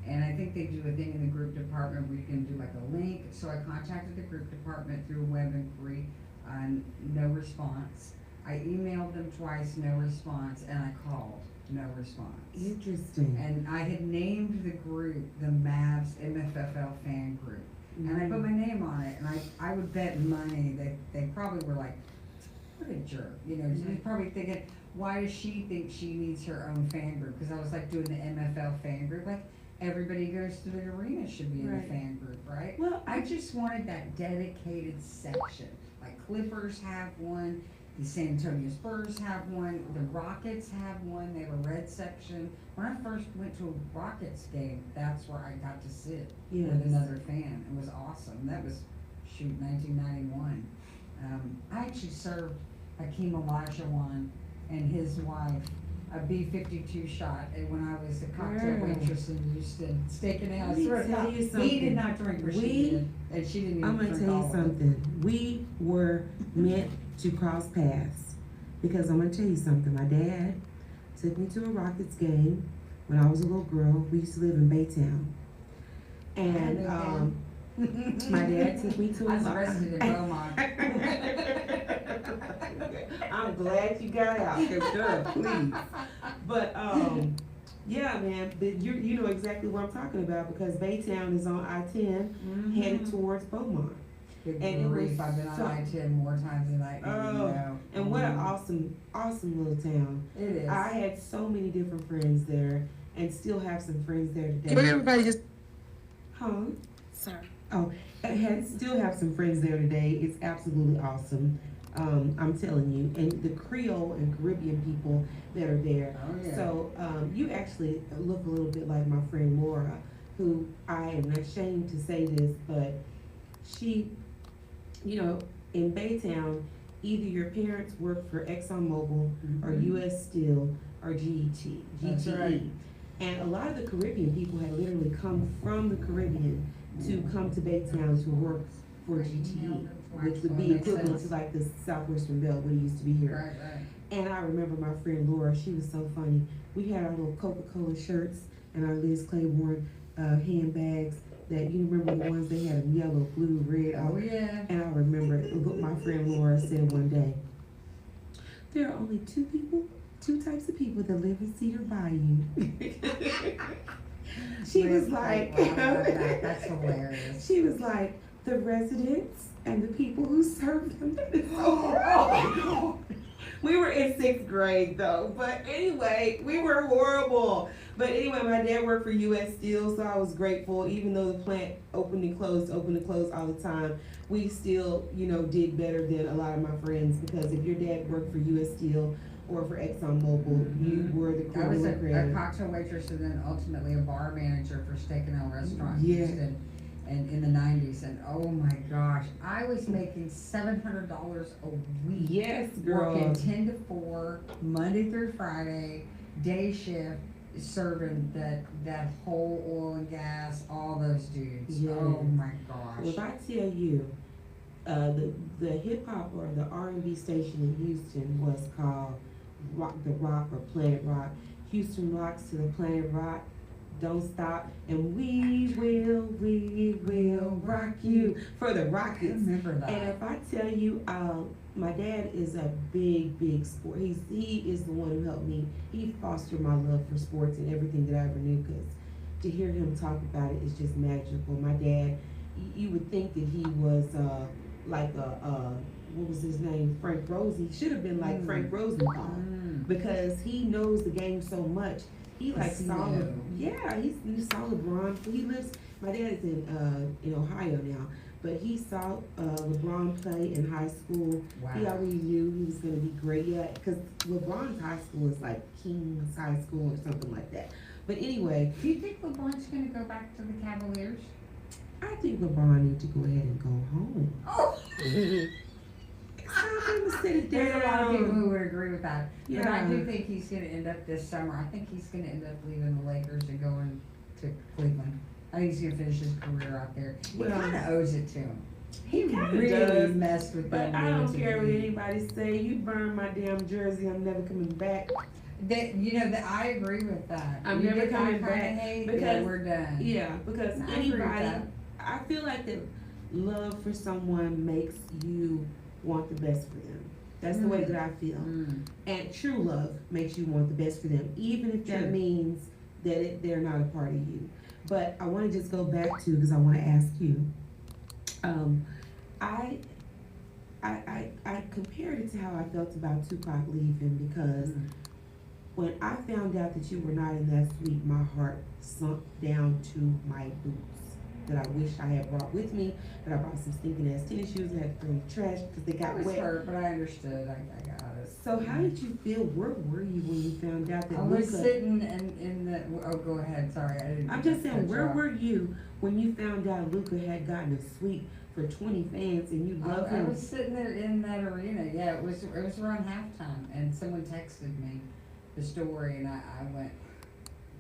And I think they do a thing in the group department where you can do like a link. So I contacted the group department through a web inquiry, no response. I emailed them twice, no response, and I called, no response. Interesting. And I had named the group the Mavs MFFL fan group. And I put my name on it, and I would bet money that they probably were like, what a jerk, you know, he's probably thinking, why does she think she needs her own fan group? Because I was like doing the MFL fan group, like everybody goes to the arena should be in the fan group, right? Well, I just wanted that dedicated section, like Clippers have one, the San Antonio Spurs have one, the Rockets have one, they have a red section. When I first went to a Rockets game, that's where I got to sit with another fan. It was awesome. That was, 1991. I actually served Hakeem Olajuwon and his wife a B-52 shot, and when I was a cocktail waitress in Houston, steak and ale. He did not drink, but she did, and she didn't even I'm gonna drink tell you all of it. something. We were meant to cross paths, because I'm gonna tell you something. My dad took me to a Rockets game when I was a little girl. We used to live in Baytown, and my dad took me to I was arrested in Beaumont. I'm glad you got out, girl, please. But yeah, man, but you know exactly what I'm talking about, because Baytown is on I-10 headed towards Beaumont. Good And grief, I've been on so- I-10 more times than I even know. And what an awesome little town. It is. I had so many different friends there, and still have some friends there today. Can everybody just? Huh? Sorry. Still have some friends there today. It's absolutely awesome. I'm telling you, and the Creole and Caribbean people that are there. Oh, yeah. So you actually look a little bit like my friend Laura, who I am ashamed to say this, but she, you know, in Baytown, either your parents worked for ExxonMobil or U.S. Steel or GET. That's right. And a lot of the Caribbean people had literally come from the Caribbean to come to Baytown to work for GTE, which would be equivalent to like the Southwestern Bell, what it used to be here. Right. And I remember my friend Laura, she was so funny. We had our little Coca-Cola shirts and our Liz Claiborne handbags that, you remember the ones they had them yellow, blue, red. Oh, yeah. And I remember what my friend Laura said one day. There are only two types of people that live in Cedar Bayou. She was like, that's hilarious. She was like, the residents and the people who serve them. We were in 6th grade though, but anyway, we were horrible. But anyway, my dad worked for U.S. Steel, so I was grateful. Even though the plant opened and closed all the time, we still, you know, did better than a lot of my friends, because if your dad worked for U.S. Steel or for ExxonMobil, you were the I was a creator. cocktail waitress and then ultimately a bar manager for Steak and Ale Restaurant in Yeah. Houston. and in the 90s, and oh my gosh, I was making $700 a week. Yes, girl. Working 10 to 4, Monday through Friday, day shift, serving that whole oil and gas, all those dudes. Yes. Oh my Well, if gosh. I tell you, the hip hop or the R&B station in Houston was called the Rock or Planet Rock. Houston rocks to the Planet Rock. Don't stop, and we will rock you for the I Rockets. remember that. And if I tell you, my dad is a big sport. He is the one who helped me. He fostered my love for sports and everything that I ever knew. Because to hear him talk about it is just magical. My dad, you would think that he was like what was his name, Frank Rosie. He should have been like Frank Rosenthal because he knows the game so much. He like saw he saw LeBron. My dad is in Ohio now, but he saw LeBron play in high school. Wow. He already knew he was going to be great. Yeah, because LeBron's high school is like King's High School or something like that. But anyway, Do you think LeBron's going to go back to the Cavaliers? I think LeBron needs to go ahead and go home. Oh! It's time for him to sit There's a lot of people down. who would agree with that. But I Yeah. do think he's going to end up this summer. I think he's going to end up leaving the Lakers and going to Cleveland. I think he's going to finish his career out there. He Well, kind of owes it to him. He kinda really does, messed with But them. I don't dudes care in what the league. anybody say. You burn my damn jersey, I'm never coming back. That I agree with that. I'm You never get that coming kinda back hate, because- yeah, we're done. Yeah, because I agree with anybody, that. I feel like that love for someone makes you want the best for them. That's the way that I feel. And true love makes you want the best for them, even if that True. means that they're not a part of you. But I want to just go back to, because I want to ask you, I compared it to how I felt about Tupac leaving, because when I found out that you were not in that suite, my heart sunk down to my boots that I wish I had brought with me, that I brought some stinking ass tennis shoes and had to throw in the trash because they I got was wet. hurt, but I understood. I got it. So how did you feel? Where were you when you found out that I was Luka? sitting in the. Oh, go ahead. Sorry, I didn't. I'm just saying, cut you where off. were you when you found out Luka had gotten a suite for 20 fans and you love I him? was sitting there in that arena. Yeah, it was around halftime, and someone texted me the story, and I went,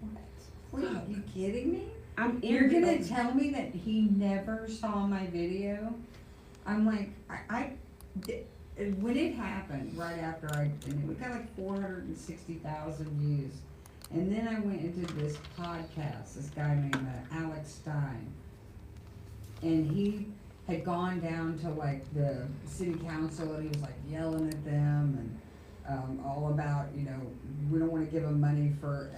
"What? Wait, are you kidding me? I'm You're gonna irritated. tell me that he never saw my video?" I'm like, when it happened, right after and we got like 460,000 views. And then I went into this podcast, this guy named Alex Stein. And he had gone down to like the city council and he was like yelling at them and all about, we don't want to give them money for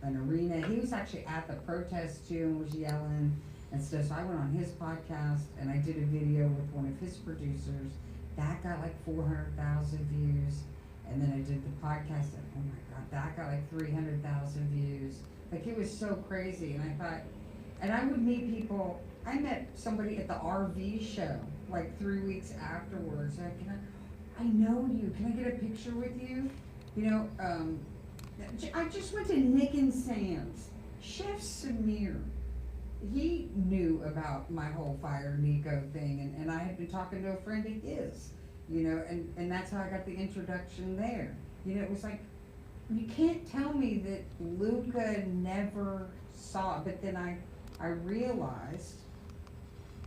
an arena. He was actually at the protest too and was yelling and stuff. So I went on his podcast and I did a video with one of his producers. That got like 400,000 views. And then I did the podcast and oh my God, that got like 300,000 views. Like it was so crazy. And I thought, and I would meet people. I met somebody at the RV show like 3 weeks afterwards. I know you. Can I get a picture with you? I just went to Nick and Sam's. Chef Samir, he knew about my whole Fire Nico thing, and I had been talking to a friend of his, and that's how I got the introduction there. It was like, you can't tell me that Luca never saw it, but then I realized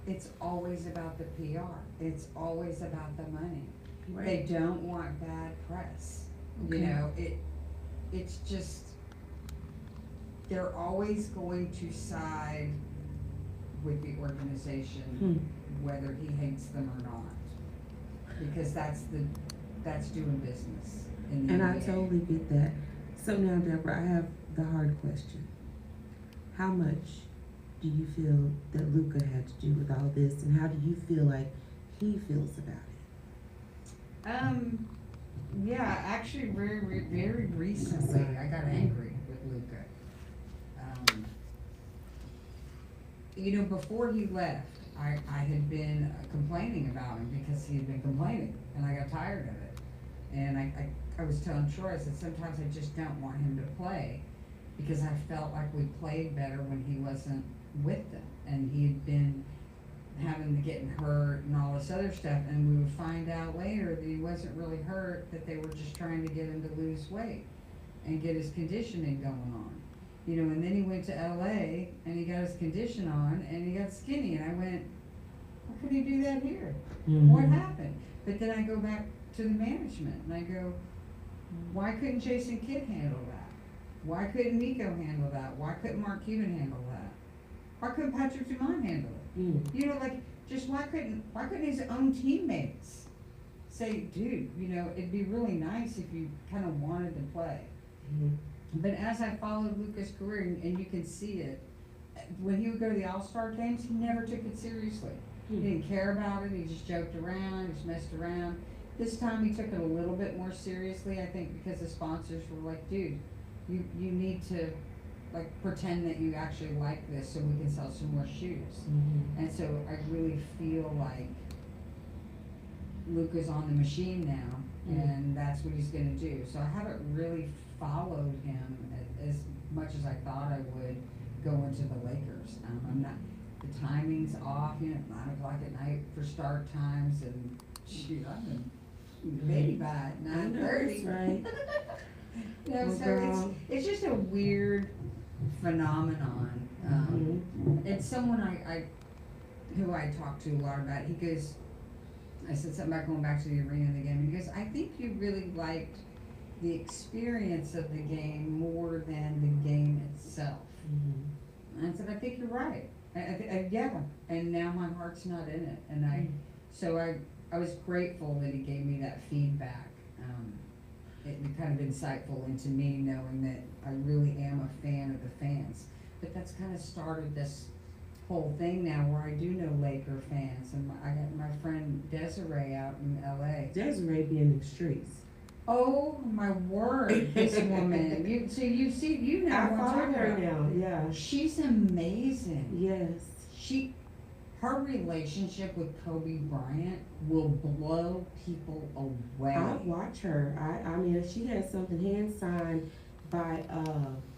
it's always about the PR. It's always about the money. Right. They don't want bad press. Okay. It's just, they're always going to side with the organization, whether he hates them or not. Because that's doing business in the And I NBA. totally get that. So now, Deborah, I have the hard question. How much do you feel that Luka had to do with all this, and how do you feel like he feels about it? Yeah, actually, very recently, I got angry with Luca. Before he left, I had been complaining about him because he had been complaining, and I got tired of it. And I was telling Troy, I said, sometimes I just don't want him to play because I felt like we played better when he wasn't with them, and he had been having to getting hurt and all this other stuff, and we would find out later that he wasn't really hurt, that they were just trying to get him to lose weight and get his conditioning going on. You know, and then he went to LA and he got his condition on and he got skinny, and I went, how could he do that here? What happened? But then I go back to the management and I go, why couldn't Jason Kidd handle that? Why couldn't Nico handle that? Why couldn't Mark Cuban handle that? Why couldn't Patrick Dumont handle it? You know, like, just why couldn't his own teammates say, dude, you know, it'd be really nice if you kind of wanted to play. But as I followed Luca's career, and you can see it, when he would go to the All-Star games, he never took it seriously. He didn't care about it, he just joked around, he just messed around. This time he took it a little bit more seriously, I think, because the sponsors were like, dude, you need to, like, pretend that you actually like this so we can sell some more shoes. And so I really feel like Luca's on the machine now, and that's what he's gonna do. So I haven't really followed him as much as I thought I would going to the Lakers. I'm not, the timing's off, you know, 9 o'clock at night for start times, and shoot, I'm in baby by 9:30. Right. You know, so it's just a weird phenomenon. It's someone who I talk to a lot about. He goes, I said something about going back to the arena in the game, and he goes, I think you really liked the experience of the game more than the game itself. And I said, I think you're right. Yeah, and now my heart's not in it, and so I was grateful that he gave me that feedback. It kind of insightful into me, knowing that I really am a fan of the fans. But that's kind of started this whole thing now, where I do know Laker fans, and I got my friend Desiree out in LA. Desiree be in the streets. Oh my word, this woman! You know I what I'm follow talking her about. now. Yeah. She's amazing. Yes. Her relationship with Kobe Bryant will blow people away. I watch her. I mean, she has something hand signed by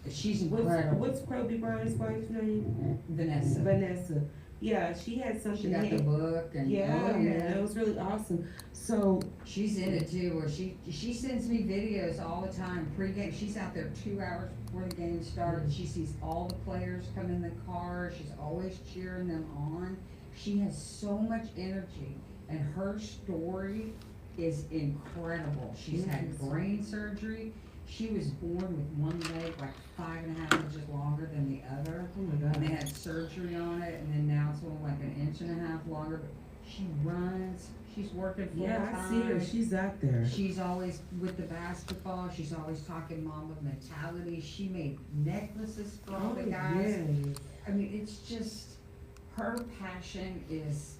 She's incredible. What's Kobe Bryant's wife's name? Vanessa. Yeah, she had something. She got the book and man, it was really awesome. So she's in it too, where she sends me videos all the time pre-game. She's out there 2 hours before the game starts. She sees all the players come in the car. She's always cheering them on. She has so much energy, and her story is incredible. She's had brain surgery. She was born with one leg like 5.5 inches longer than the other. Oh my God. And they had surgery on it, and then now it's only like 1.5 inches longer. But she runs. She's working full time. Yeah, I see her. She's out there. She's always with the basketball. She's always talking Mamba mentality. She made necklaces for all the guys. Yes. I mean, it's just, her passion is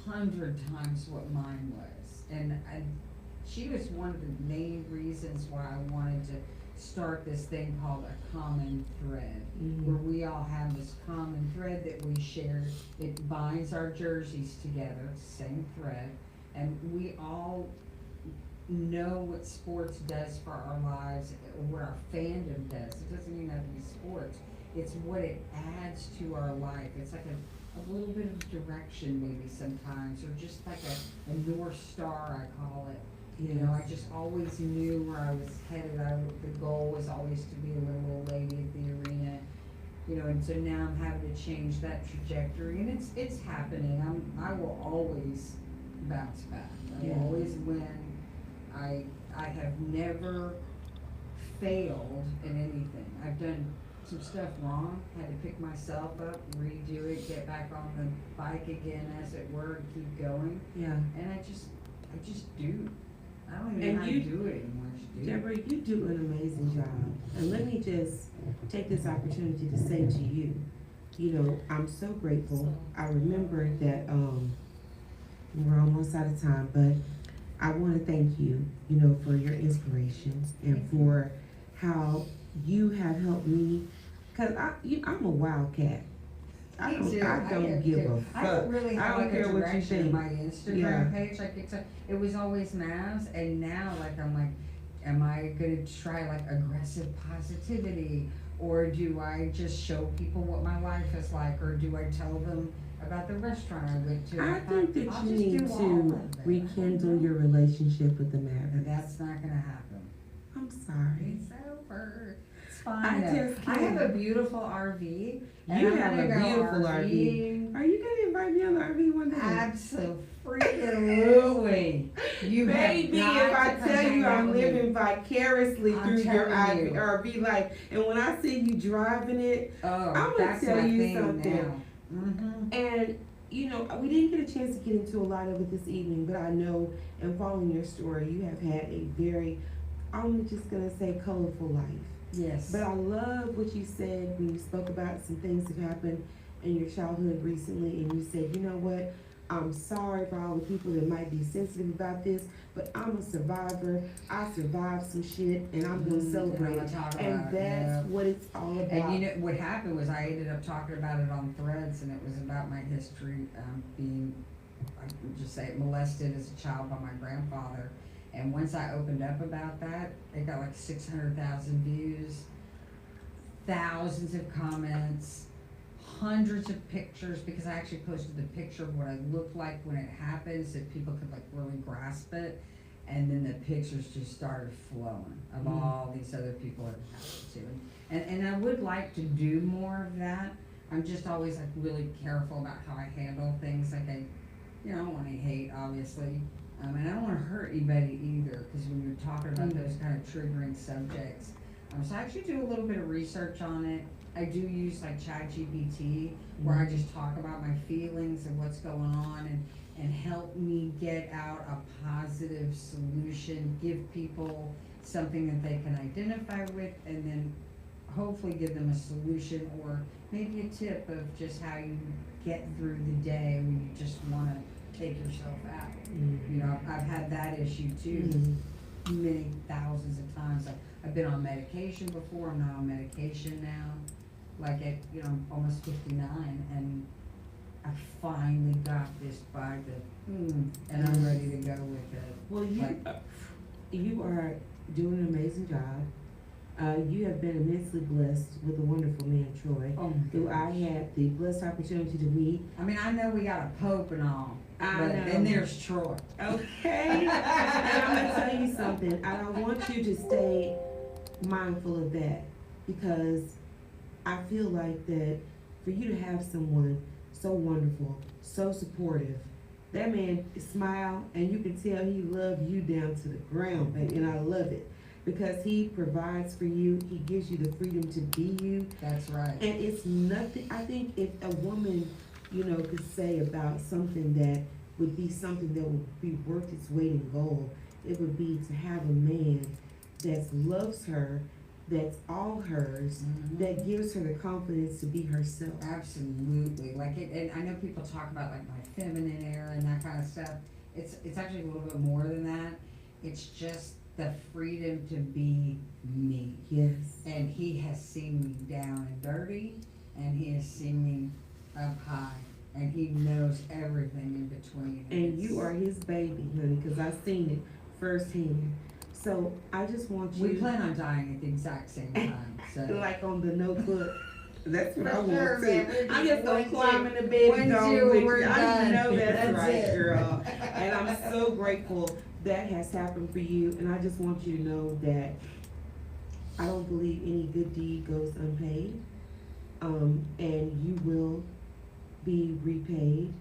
100 times what mine was. And she was one of the main reasons why I wanted to start this thing called A Common Thread, where we all have this common thread that we share. It binds our jerseys together, same thread, and we all know what sports does for our lives, what our fandom does. It doesn't even have to be sports. It's what it adds to our life. It's like a little bit of direction maybe sometimes, or just like a North Star, I call it. You know, I just always knew where I was headed. The goal was always to be a little old lady at the arena, you know, and so now I'm having to change that trajectory, and it's happening. I will always bounce back. I will always win. I have never failed in anything. I've done some stuff wrong, had to pick myself up, redo it, get back on the bike again, as it were, and keep going. Yeah. And I just do. I don't even know how to do it anymore. Deborah, you do an amazing job. And let me just take this opportunity to say to you, you know, I'm so grateful. I remember that we're almost out of time, but I want to thank you, you know, for your inspiration and for how you have helped me. Because I'm a wildcat. I don't give a fuck. I don't really have like a direction in my Instagram Yeah. page. Like it was always Mavs, and now like I'm like, am I gonna try like aggressive positivity, or do I just show people what my life is like, or do I tell them about the restaurant I went to? I think that I'll you just need do all to of it. rekindle your relationship with the And Mavericks. that's not gonna happen. I'm sorry. It's over. It's fine. I though. just I have can't. a beautiful RV. And You I'm have gonna a go beautiful RVing. Are you gonna invite me on the RV one day? Absolutely. You Baby, if have got I to come tell hang you out I'm with me. living vicariously I'm through your telling you. RV life, and when I see you driving it, Oh, I'm gonna that's tell my you thing something. now. Mm-hmm. And we didn't get a chance to get into a lot of it this evening, but I know in following your story, you have had a very, I'm just gonna say, colorful life. Yes. But I love what you said when you spoke about some things that happened in your childhood recently, and you said, you know what, I'm sorry for all the people that might be sensitive about this, but I'm a survivor. I survived some shit, and I'm gonna celebrate it. And that's what it's all about. And you know what happened was I ended up talking about it on Threads, and it was about my history being, I would just say, molested as a child by my grandfather. And once I opened up about that, it got like 600,000 views, thousands of comments, hundreds of pictures, because I actually posted the picture of what I looked like when it happened so people could like really grasp it. And then the pictures just started flowing of all these other people it happened to. And I would like to do more of that. I'm just always like really careful about how I handle things. Like I don't want any hate, obviously. And I don't want to hurt anybody either, because when you're talking about those kind of triggering subjects. So I actually do a little bit of research on it. I do use like ChatGPT, where I just talk about my feelings and what's going on, and help me get out a positive solution, give people something that they can identify with, and then hopefully give them a solution or maybe a tip of just how you get through the day when you just want to take yourself out. I've had that issue too, many thousands of times. I've been on medication before. I'm not on medication now. Like I'm almost 59, and I finally got this by and I'm ready to go with it. Well, you are doing an amazing job. You have been immensely blessed with a wonderful man, Troy, who I had the blessed opportunity to meet. I mean, I know we got a pope and all, but then there's Troy. Okay, and I'm gonna tell you something. And I want you to stay mindful of that, because I feel like that for you to have someone so wonderful, so supportive, that man smile, and you can tell he loves you down to the ground, baby, and I love it. Because he provides for you, he gives you the freedom to be you. That's right. And it's nothing, I think if a woman, could say about something that would be something that would be worth its weight in gold, it would be to have a man that loves her, that's all hers, that gives her the confidence to be herself. Absolutely. And I know people talk about like my feminine air and that kind of stuff. It's actually a little bit more than that. It's just the freedom to be me. Yes. And he has seen me down and dirty, and he has seen me up high, and he knows everything in between. And you are his baby, honey, because I've seen it firsthand. So I just want you. We plan on dying at the exact same time. So. Like on the notebook. That's what I want sure, too. man. I'm just gonna climb in the bed and go with you. I know that's right, it. girl. And I'm so grateful that has happened for you. And I just want you to know that I don't believe any good deed goes unpaid. And you will be repaid.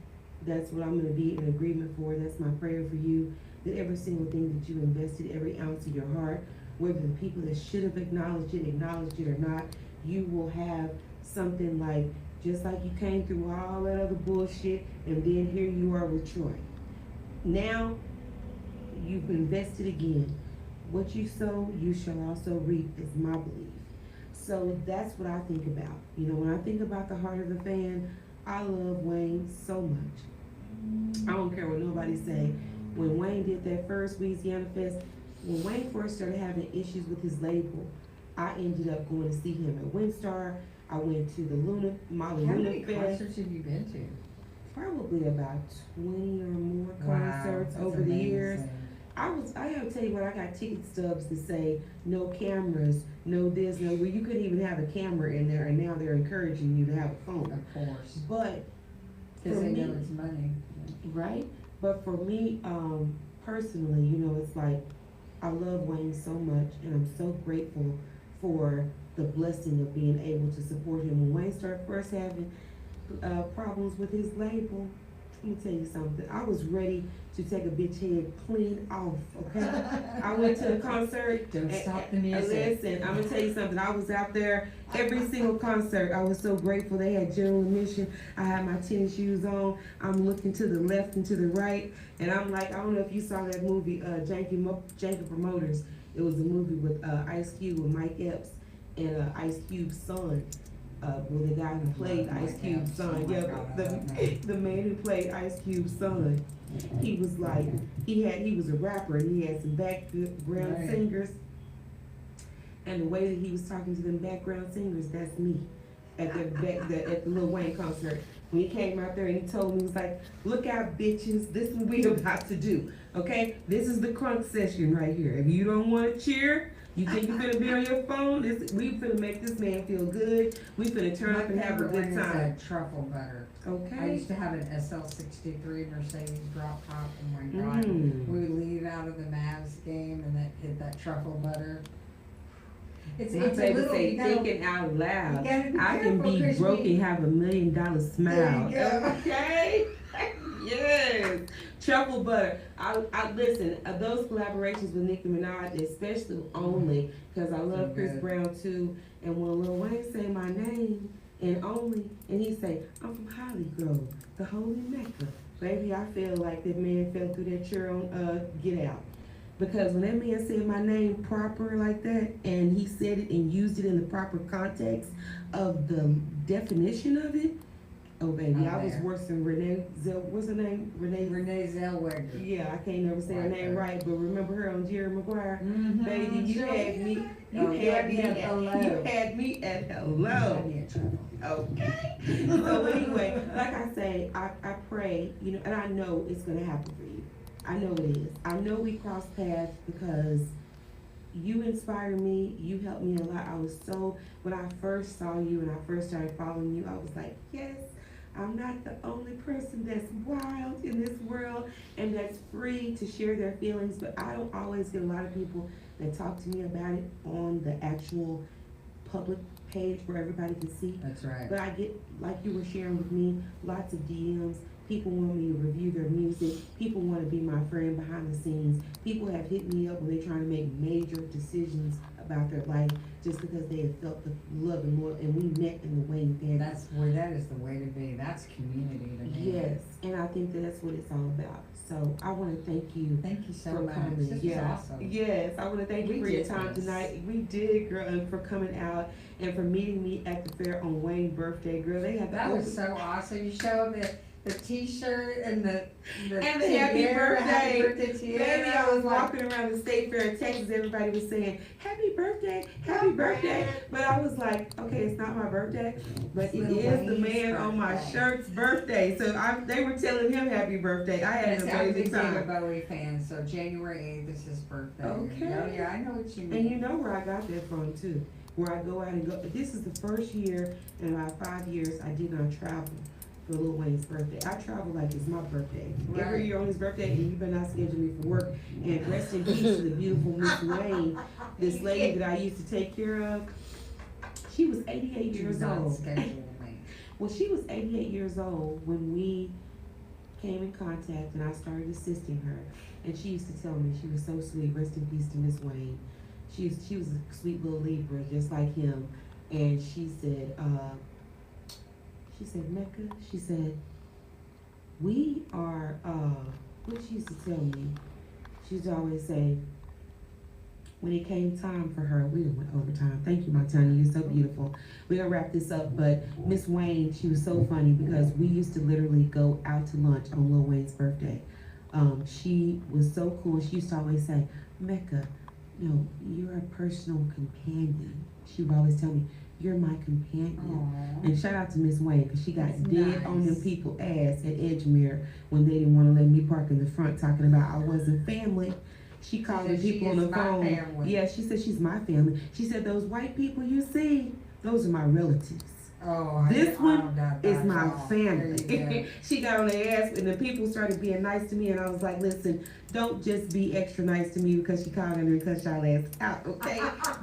That's what I'm gonna be in agreement for. That's my prayer for you. That every single thing that you invested, every ounce of your heart, whether the people that should have acknowledged it or not, you will have something like, just like you came through all that other bullshit, and then here you are with Troy. Now, you've invested again. What you sow, you shall also reap, is my belief. So that's what I think about. When I think about the heart of the fan, I love Wayne so much. I don't care what nobody say. When Wayne did that first Louisiana Fest, when Wayne first started having issues with his label, I ended up going to see him at Windstar. I went to the Molly How Luna many Fest. concerts have you been to? Probably about 20 or more concerts Wow, over that's the years. amazing. I gotta tell you what, I got ticket stubs that say no cameras, no this, no, where you couldn't even have a camera in there, and now they're encouraging you to have a phone. Of course. But Because for they me, know it's money. right? But for me, personally, you know, it's like I love Wayne so much, and I'm so grateful for the blessing of being able to support him. When Wayne started first having problems with his label, let me tell you something. I was ready to take a bitch head clean off, okay? I went to the concert. Don't stop the music. Listen, I'm gonna tell you something. I was out there every single concert. I was so grateful. They had general admission. I had my tennis shoes on. I'm looking to the left and to the right, and I'm like, I don't know if you saw that movie, Janky Promoters. It was a movie with Ice Cube with Mike Epps and Ice Cube's son. Well, the guy who played Ice Cube's son, the man who played Ice Cube's son, he was like, he was a rapper and he had some background singers, and the way that he was talking to them background singers, that's me, at the Lil Wayne concert. When he came out there and he told me, he was like, look out bitches, this is what we about to do, okay? This is the crunk session right here. If you don't wanna cheer, you think you finna be on your phone? We finna make this man feel good. We finna turn up and have a good time. Truffle butter. Okay. I used to have an SL63 Mercedes drop top. Oh my God. We would leave out of the Mavs game and that hit that truffle butter. It's My baby say, thinking out loud. I can be broke and have $1 million smile. Okay? Yes. Truffle butter. I listen, those collaborations with Nicki Minaj, especially Only, because I love Chris Brown too. And when Lil Wayne say my name and Only, and he say, I'm from Holly Grove, the holy Mecca. Baby, I feel like that man fell through that chair on Get Out. Because when that man said my name proper like that, and he said it and used it in the proper context of the definition of it, oh baby, I was worse than what's her name? Renee Zellweger. Yeah, I can't never say her name right, but remember her on Jerry Maguire? Baby, you had me at hello. Okay. So anyway, like I say, I pray, you know, and I know it's gonna happen for you. I know it is. I know we crossed paths because you inspire me. You helped me a lot. When I first saw you and I first started following you, I was like, yes, I'm not the only person that's wild in this world and that's free to share their feelings, but I don't always get a lot of people that talk to me about it on the actual public page where everybody can see. That's right. But I get, like you were sharing with me, lots of DMs. People want me to review their music. People want to be my friend behind the scenes. People have hit me up when they're trying to make major decisions about their life just because they have felt the love and more. And we met in the Wayne family. That is the way to be. That's community to me. Yes, and I think that's what it's all about. So I want to thank you. Thank you so for much. coming. This was awesome. Yes, I want to thank you for your time tonight. We did, girl, and for coming out and for meeting me at the fair on Wayne's birthday, girl. That was so awesome. You showed the T-shirt and the happy birthday to you. Baby, I was walking around the state fair in Texas. Everybody was saying happy birthday, happy birthday. But I was like, okay, it's not my birthday, but it is the man on my shirt's birthday. So they were telling him happy birthday. I had an amazing time. I'm a Bowie fan, so January 8th is his birthday. Okay. Oh, yeah, I know what you mean. And you know where I got that from too. Where I go out and go. This is the first year in about 5 years I did not travel for Lil Wayne's birthday. I travel like it's my birthday. Right. Every year on his birthday, and you better not schedule me for work. And rest in peace to the beautiful Miss Wayne, this lady that I used to take care of. She was 88 years old. Well, she was 88 years old when we came in contact and I started assisting her. And she used to tell me, she was so sweet, rest in peace to Miss Wayne. She was a sweet little Libra, just like him. And she said, Mecca, she said, we are, what she used to tell me, she used to always say, when it came time for her, we went overtime. Thank you, my Tanya, you're so beautiful. We're gonna wrap this up, but Miss Wayne, she was so funny because we used to literally go out to lunch on Lil Wayne's birthday. She was so cool. She used to always say, Mecca, no, you're a personal companion. She would always tell me, you're my companion. Aww. And shout out to Miss Wayne, because she got dead on them people ass at Edgemere when they didn't want to let me park in the front talking about I wasn't family. She calling said she people on is the my phone. family. Yeah, she said she's my family. She said those white people you see, those are my relatives. Oh, This one that is my There you family. go. She got on their ass and the people started being nice to me and I was like, listen, don't just be extra nice to me because she called in and cut y'all ass out, okay?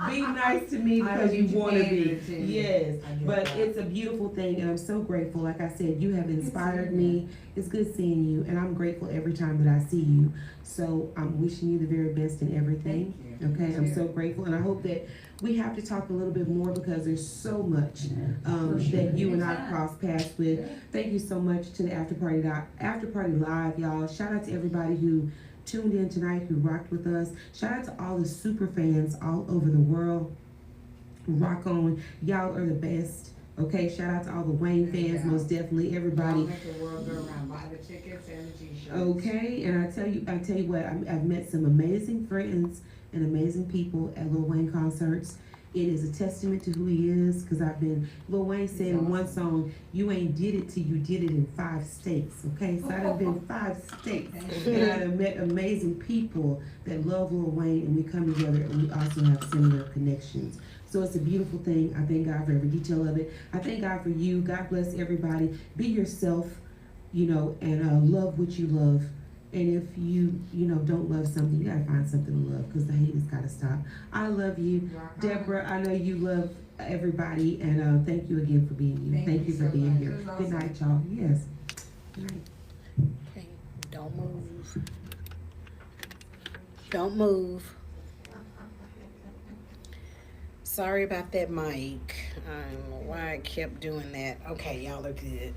Be nice to me I because don't you need you want to be. pandering to me. Yes, I get but that. it's a beautiful thing and I'm so grateful. Like I said, you have inspired me. It's good seeing you and I'm grateful every time that I see you. So I'm wishing you the very best in everything. Thank you. Okay, You I'm too. so grateful and I hope that we have to talk a little bit more because there's so much For sure. that you and I Anytime. cross paths with. Yeah. Thank you so much to the After Party Live, y'all. Shout out to everybody who tuned in tonight, who rocked with us. Shout out to all the super fans all over the world. Rock on. Y'all are the best. Okay, shout out to all the Wayne There you fans, go. most definitely, everybody. Don't make the world go around. Buy the tickets and the t-shirts. Okay, and I tell you what, I've met some amazing friends and amazing people at Lil Wayne concerts. It is a testament to who he is, because Lil Wayne said in one song, you ain't did it till you did it in 5 states, okay? So I done been 5 states, and I done met amazing people that love Lil Wayne, and we come together, and we also have similar connections. So it's a beautiful thing. I thank God for every detail of it. I thank God for you. God bless everybody. Be yourself, and love what you love. And if you don't love something, you gotta find something to love because the hate has gotta stop. I love you. Rock on. Deborah, I know you love everybody, and thank you again for being you. Thank you for so being much. here. It was Good awesome. night, y'all. Yes. Good night. Okay, don't move. Don't move. Sorry about that mic. I don't know why I kept doing that. Okay, y'all are good.